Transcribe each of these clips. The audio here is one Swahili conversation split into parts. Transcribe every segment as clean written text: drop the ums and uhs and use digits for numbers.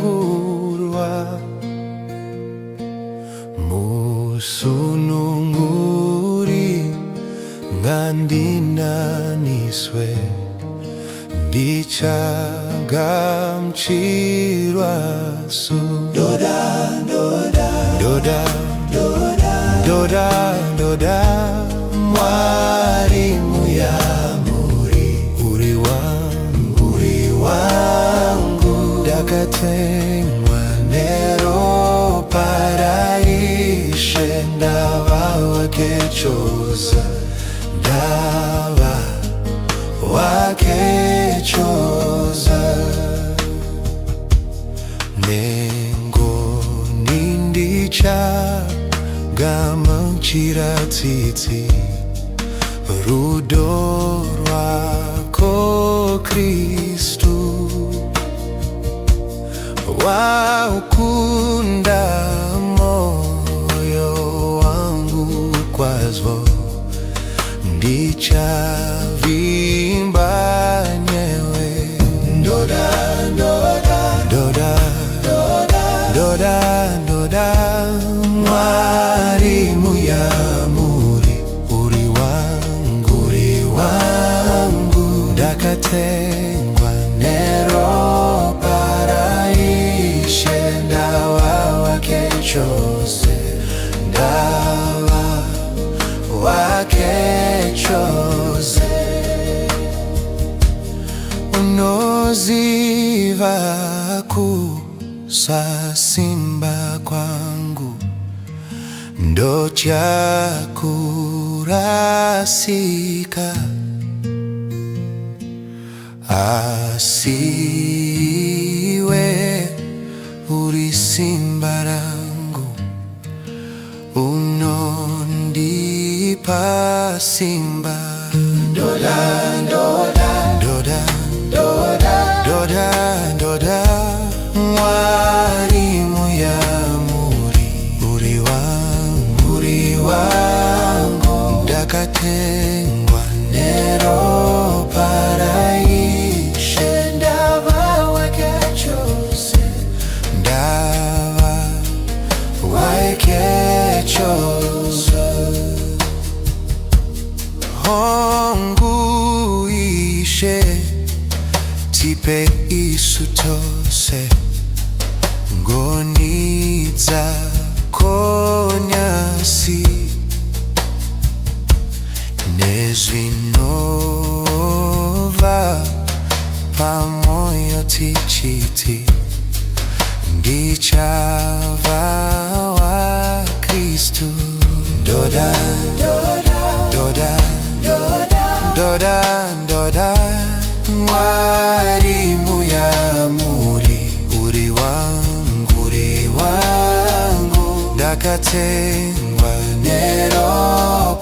akasunungurwa musununguri ngandinaniswe ndichagamchirwa su doda doda doda doda doda mwarimu ya uri wangu dakatengwa nero paraishe ndava wakechoza ndava wakechoza nengo nindicha gamuchira tsitsi rudo rwako Kristu waukunda moyo wangu kwazvo ndichavimba nyewe doda doda doda doda doda mwarimu ya uri wangu dakatengwa nero paraishe ndava wakechose ndava wakechose unoziva kusasimba kwangu ndochakurasika asiwe uri simba rangu unondipa simba doda doda doda doda doda doda mwarimu ya uri wangu dakatengwa nero paraishe ndava wakechose ndava wakechose hongu ishe tipe isutose ngonidza konyasi nezvinova pamoyo tichiti ndichava wa Kristu doda doda doda doda doda mwarimu ya uri wangu dakatengwa nero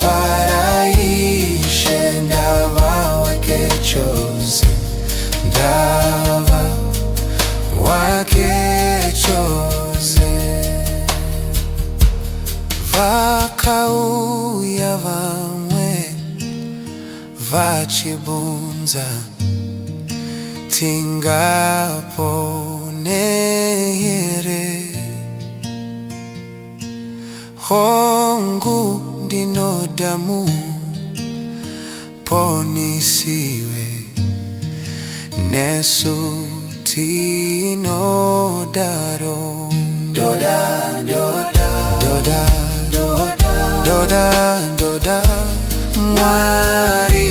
paraishe ndava wakechose ndava wakechose vakauya vamwe vachibvunza tingapone here hongu ndinodamu ponisiwe nesu tinodaro doda doda doda doda doda mwari